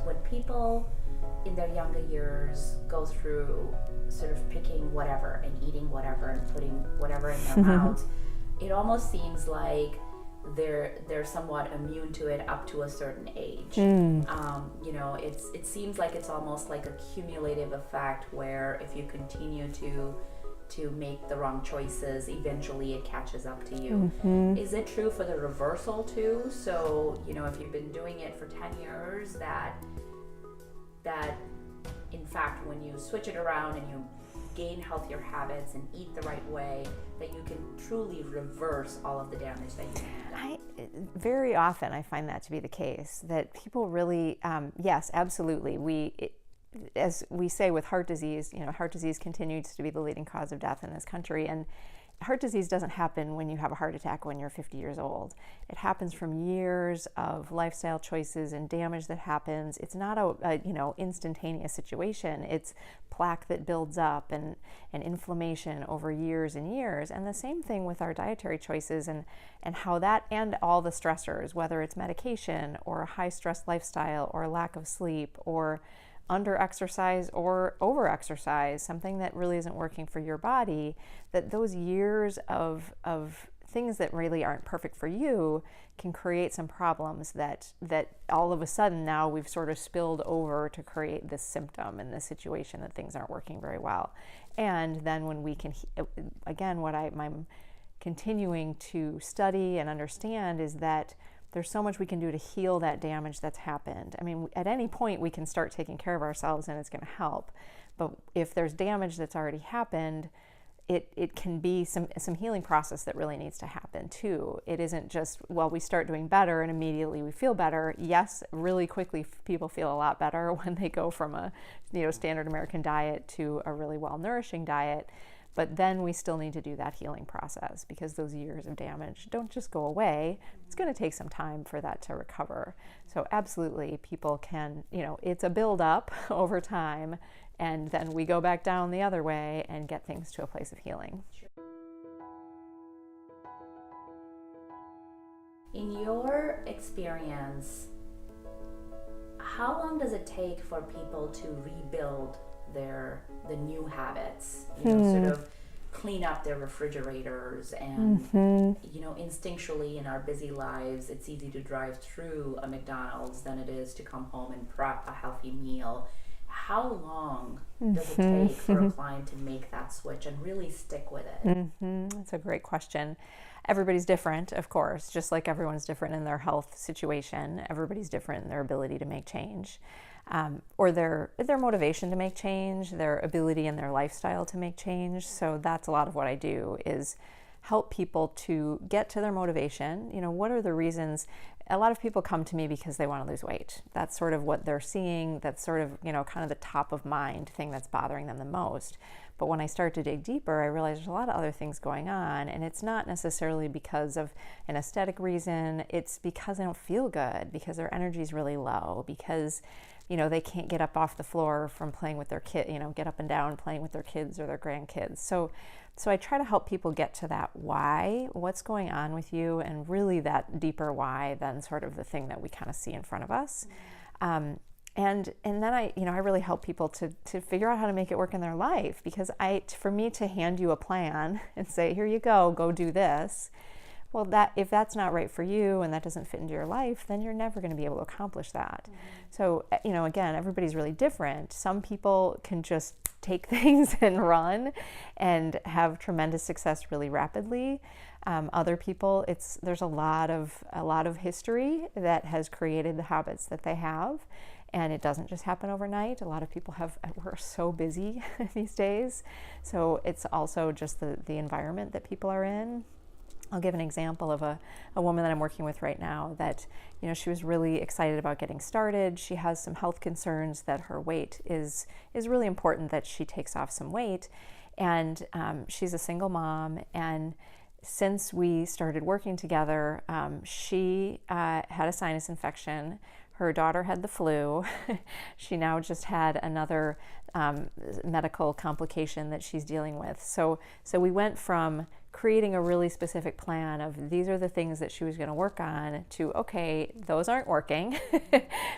when people in their younger years go through sort of picking whatever and eating whatever and putting whatever in their mouths, it almost seems like they're somewhat immune to it up to a certain age. You know, it seems like it's almost like a cumulative effect where if you continue to make the wrong choices, eventually it catches up to you. Is it true for the reversal too? So, you know, if you've been doing it for 10 years, that in fact when you switch it around and you gain healthier habits and eat the right way, that you can truly reverse all of the damage that you've done? Very often I find that to be the case, that people really, yes, absolutely. As we say with heart disease, you know, heart disease continues to be the leading cause of death in this country. And heart disease doesn't happen when you have a heart attack when you're 50 years old. It happens from years of lifestyle choices and damage that happens. It's not a instantaneous situation. It's plaque that builds up and inflammation over years and years. And the same thing with our dietary choices and how that, and all the stressors, whether it's medication or a high stress lifestyle or lack of sleep or under exercise or over exercise, something that really isn't working for your body, that those years of things that really aren't perfect for you can create some problems that all of a sudden now we've sort of spilled over to create this symptom and this situation that things aren't working very well. And then when we can, again, what I'm continuing to study and understand is that there's so much we can do to heal that damage that's happened. I mean, at any point we can start taking care of ourselves and it's going to help. But if there's damage that's already happened, it can be some healing process that really needs to happen too. It isn't just, well, we start doing better and immediately we feel better. Yes, really quickly people feel a lot better when they go from a standard American diet to a really well-nourishing diet. But then we still need to do that healing process because those years of damage don't just go away. It's going to take some time for that to recover. So absolutely, people can, it's a build-up over time, and then we go back down the other way and get things to a place of healing. In your experience, how long does it take for people to rebuild the new habits, sort of clean up their refrigerators and instinctually in our busy lives it's easy to drive through a McDonald's than it is to come home and prep a healthy meal? How long does it take for a client to make that switch and really stick with it? That's a great question. Everybody's different, of course, just like everyone's different in their health situation. Everybody's different in their ability to make change. Or their motivation to make change, their ability in their lifestyle to make change. So that's a lot of what I do, is help people to get to their motivation. What are the reasons? A lot of people come to me because they want to lose weight. That's sort of what they're seeing. That's sort of, kind of the top of mind thing that's bothering them the most. But when I start to dig deeper, I realize there's a lot of other things going on, and it's not necessarily because of an aesthetic reason. It's because they don't feel good, because their energy is really low, because they can't get up off the floor from playing with their kid, get up and down playing with their kids or their grandkids. So I try to help people get to that why, what's going on with you, and really that deeper why than sort of the thing that we kind of see in front of us. And then I really help people to figure out how to make it work in their life, because for me to hand you a plan and say, here you go do this. Well, if that's not right for you and that doesn't fit into your life, then you're never going to be able to accomplish that. So, again, everybody's really different. Some people can just take things and run and have tremendous success really rapidly. Other people, there's a lot of history that has created the habits that they have. And it doesn't just happen overnight. A lot of people we're so busy these days. So it's also just the environment that people are in. I'll give an example of a woman that I'm working with right now that, she was really excited about getting started. She has some health concerns that her weight is really important that she takes off some weight. And she's a single mom. And since we started working together, she had a sinus infection. Her daughter had the flu. She now just had another medical complication that she's dealing with. So we went from creating a really specific plan of these are the things that she was going to work on to, okay, those aren't working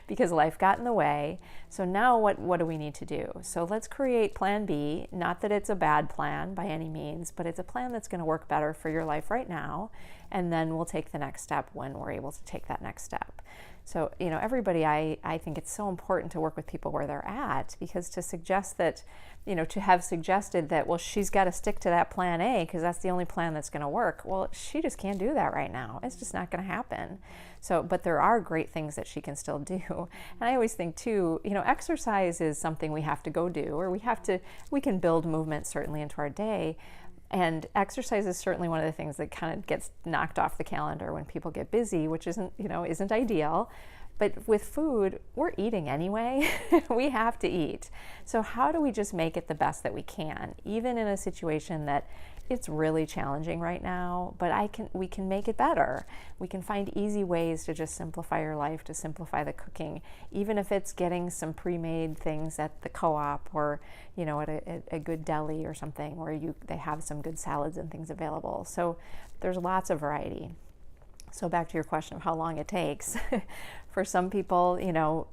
because life got in the way. So now what do we need to do? So let's create plan B, not that it's a bad plan by any means, but it's a plan that's going to work better for your life right now. And then we'll take the next step when we're able to take that next step. So, everybody, I think it's so important to work with people where they're at, because to suggest that, to have suggested that, well, she's got to stick to that plan A because that's the only plan that's going to work. Well, she just can't do that right now. It's just not going to happen. So, but there are great things that she can still do. And I always think too, exercise is something we have to go do, or we can build movement certainly into our day. And exercise is certainly one of the things that kind of gets knocked off the calendar when people get busy, which isn't ideal. But with food, we're eating anyway. We have to eat. So how do we just make it the best that we can, even in a situation that it's really challenging right now, but we can make it better. We can find easy ways to just simplify your life, to simplify the cooking, even if it's getting some pre-made things at the co-op or, at a good deli or something where they have some good salads and things available. So there's lots of variety. So back to your question of how long it takes. For some people,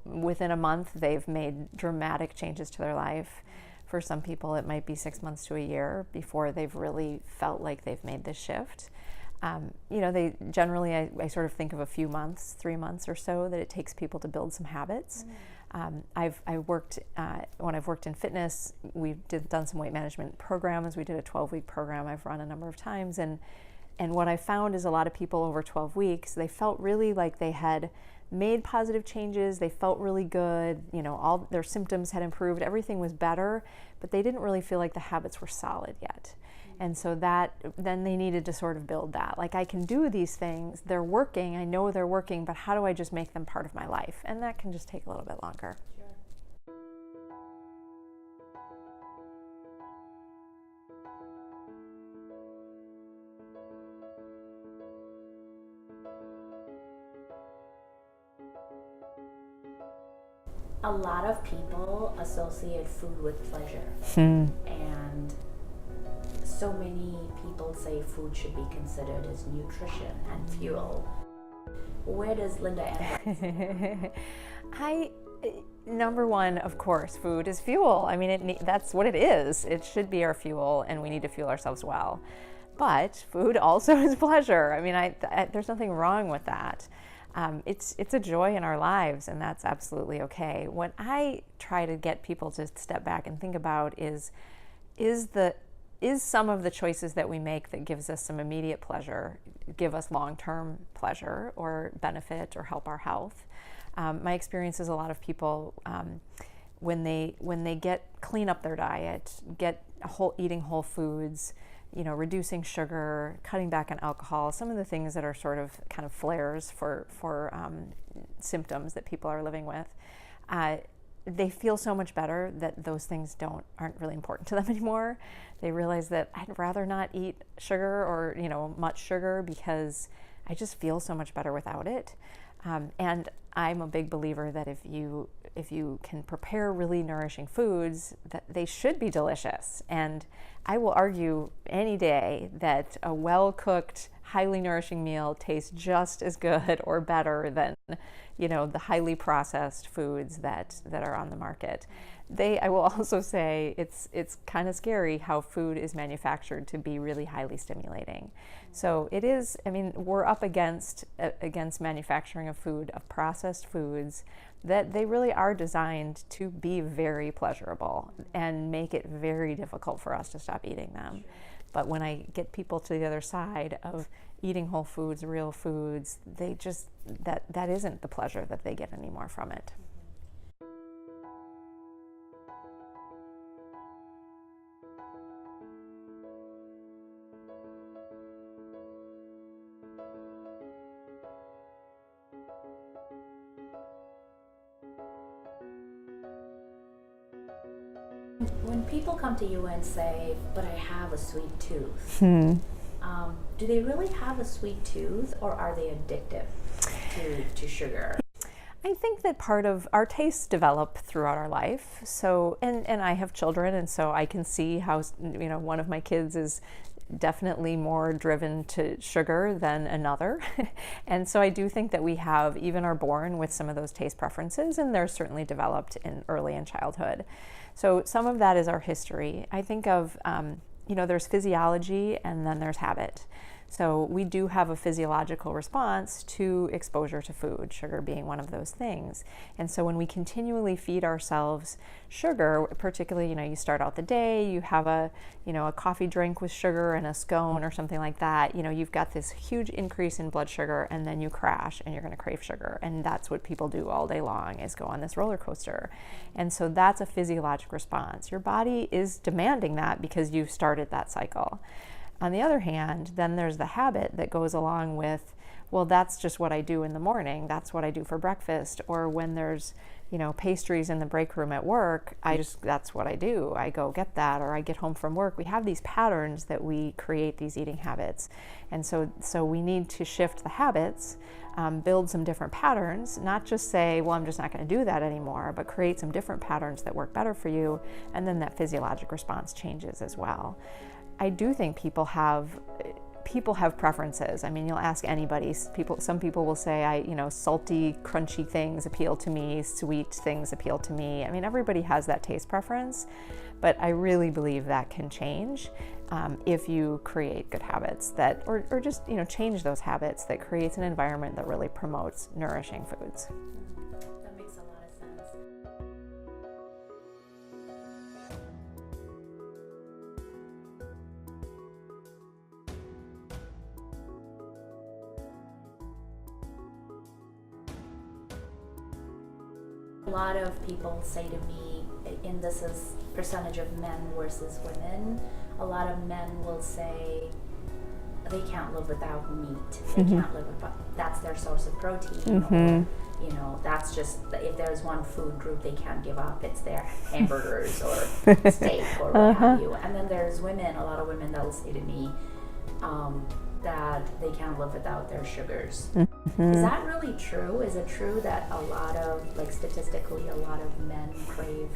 within a month, they've made dramatic changes to their life. For some people, it might be 6 months to a year before they've really felt like they've made this shift. They generally, I sort of think of a few months, 3 months or so, that it takes people to build some habits. When I've worked in fitness, we've done some weight management programs. We did a 12-week program I've run a number of times, and what I found is a lot of people over 12 weeks, they felt really like they had made positive changes, they felt really good, all their symptoms had improved, everything was better, but they didn't really feel like the habits were solid yet. And so then they needed to sort of build that. Like, I can do these things, they're working, I know they're working, but how do I just make them part of my life? And that can just take a little bit longer. A lot of people associate food with pleasure. And so many people say food should be considered as nutrition and fuel. Where does Lynda Enright? Number one, of course, food is fuel. I mean, that's what it is. It should be our fuel, and we need to fuel ourselves well. But food also is pleasure. I mean, there's nothing wrong with that. It's a joy in our lives, and that's absolutely okay. What I try to get people to step back and think about is some of the choices that we make that gives us some immediate pleasure, give us long-term pleasure or benefit or help our health. My experience is a lot of people, when they clean up their diet, eating whole foods, reducing sugar, cutting back on alcohol, some of the things that are sort of kind of flares for symptoms that people are living with, they feel so much better that those things aren't really important to them anymore. They realize that I'd rather not eat sugar or much sugar because I just feel so much better without it. And I'm a big believer that if you can prepare really nourishing foods, that they should be delicious. And I will argue any day that a well-cooked, highly nourishing meal tastes just as good or better than, the highly processed foods that are on the market. I will also say it's kind of scary how food is manufactured to be really highly stimulating. So it is, we're up against manufacturing of processed foods, that they really are designed to be very pleasurable and make it very difficult for us to stop eating them. But when I get people to the other side of eating whole foods, real foods, they just, that isn't the pleasure that they get anymore from it. When people come to you and say, but I have a sweet tooth, do they really have a sweet tooth, or are they addictive to sugar? I think that part of our tastes develop throughout our life. So, and I have children, and so I can see how, one of my kids is definitely more driven to sugar than another. And so I do think that we have, even are born with some of those taste preferences, and they're certainly developed early in childhood. So some of that is our history. I think of, there's physiology and then there's habit. So we do have a physiological response to exposure to food, sugar being one of those things. And so when we continually feed ourselves sugar, particularly, you start out the day, you have a coffee drink with sugar and a scone or something like that, you've got this huge increase in blood sugar, and then you crash and you're going to crave sugar. And that's what people do all day long, is go on this roller coaster. And so that's a physiologic response. Your body is demanding that because you've started that cycle. On the other hand, then there's the habit that goes along with, well, that's just what I do in the morning. That's what I do for breakfast. Or when there's, pastries in the break room at work, that's what I do. I go get that, or I get home from work. We have these patterns that we create these eating habits. And so we need to shift the habits, build some different patterns, not just say, well, I'm just not going to do that anymore, but create some different patterns that work better for you. And then that physiologic response changes as well. I do think people have preferences. I mean, you'll ask anybody. Some people will say, salty, crunchy things appeal to me. Sweet things appeal to me. I mean, everybody has that taste preference, but I really believe that can change if you create good habits or just change those habits that creates an environment that really promotes nourishing foods. That makes a lot of sense. A lot of people say to me, and this is percentage of men versus women, a lot of men will say they can't live without meat. They can't live without, that's their source of protein. Or, that's just, if there's one food group they can't give up, it's their hamburgers or steak or what have you. And then there's women, a lot of women that will say to me, that they can't live without their sugars. Is that really true? Is it true that a lot of, statistically, a lot of men crave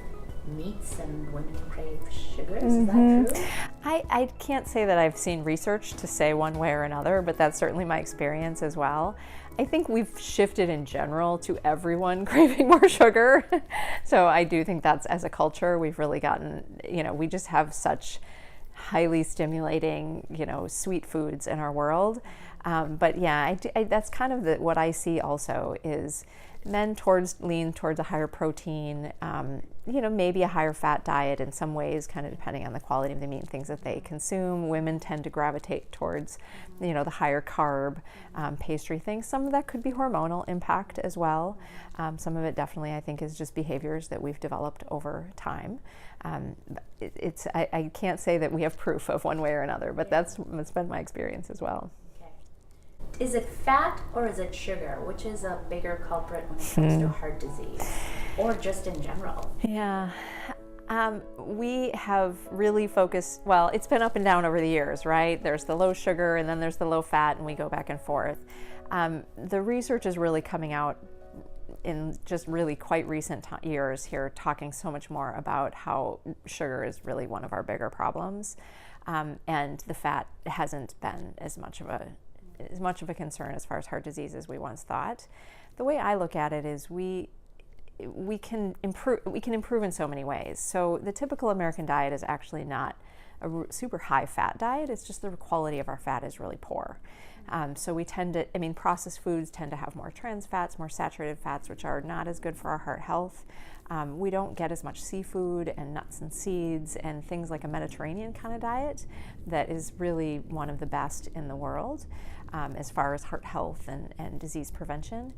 meats and women crave sugars? Is that true? I can't say that I've seen research to say one way or another, but that's certainly my experience as well. I think we've shifted in general to everyone craving more sugar. So I do think that's, as a culture, we've really gotten, we just have such highly stimulating, sweet foods in our world. But yeah, that's kind of what I see also is men lean towards a higher protein, maybe a higher fat diet in some ways, kind of depending on the quality of the meat and things that they consume. Women tend to gravitate towards, the higher carb, pastry things. Some of that could be hormonal impact as well. Some of it definitely, I think, is just behaviors that we've developed over time. I can't say that we have proof of one way or another, but that's been my experience as well. Is it fat or is it sugar? Which is a bigger culprit when it comes to heart disease, or just in general? Yeah. We have really focused, well, it's been up and down over the years, right? There's the low sugar and then there's the low fat, and we go back and forth. The research is really coming out in just really quite recent years here, talking so much more about how sugar is really one of our bigger problems. And the fat hasn't been as much of a concern as far as heart disease as we once thought. The way I look at it is we can improve in so many ways. So the typical American diet is actually not a super high fat diet. It's just the quality of our fat is really poor. So we processed foods tend to have more trans fats, more saturated fats, which are not as good for our heart health. We don't get as much seafood and nuts and seeds and things like a Mediterranean kind of diet that is really one of the best in the world as far as heart health and disease prevention.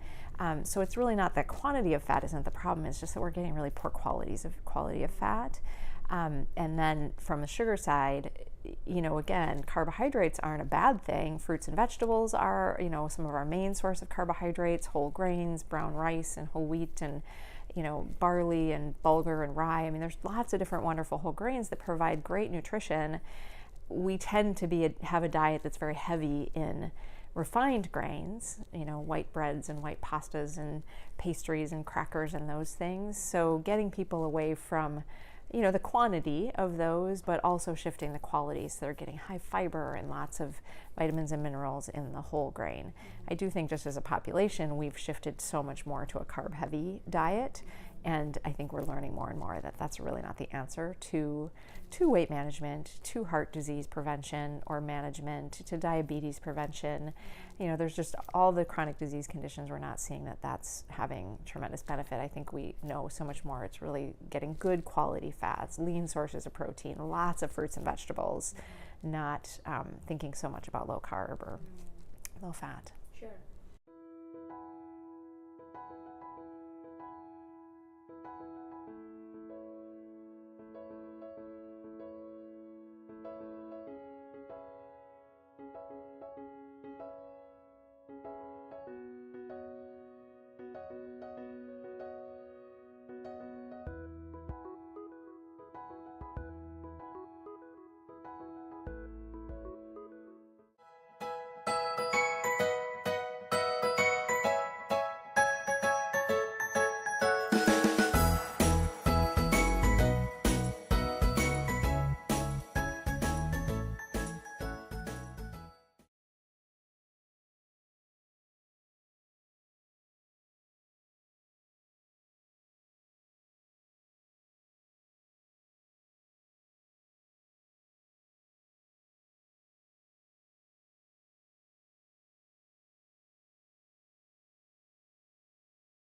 So it's really not that quantity of fat isn't the problem, it's just that we're getting really poor quality of fat. And then from the sugar side, again, carbohydrates aren't a bad thing. Fruits and vegetables are, some of our main source of carbohydrates, whole grains, brown rice and whole wheat and, barley and bulgur and rye. I mean, there's lots of different wonderful whole grains that provide great nutrition. We tend to have a diet that's very heavy in refined grains, white breads and white pastas and pastries and crackers and those things. So getting people away from the quantity of those, but also shifting the quality so they're getting high fiber and lots of vitamins and minerals in the whole grain. I do think just as a population, we've shifted so much more to a carb-heavy diet, and I think we're learning more and more that that's really not the answer to weight management, to heart disease prevention or management, to diabetes prevention. There's just all the chronic disease conditions, we're not seeing that that's having tremendous benefit. I think we know so much more. It's really getting good quality fats, lean sources of protein, lots of fruits and vegetables, not thinking so much about low carb or low fat.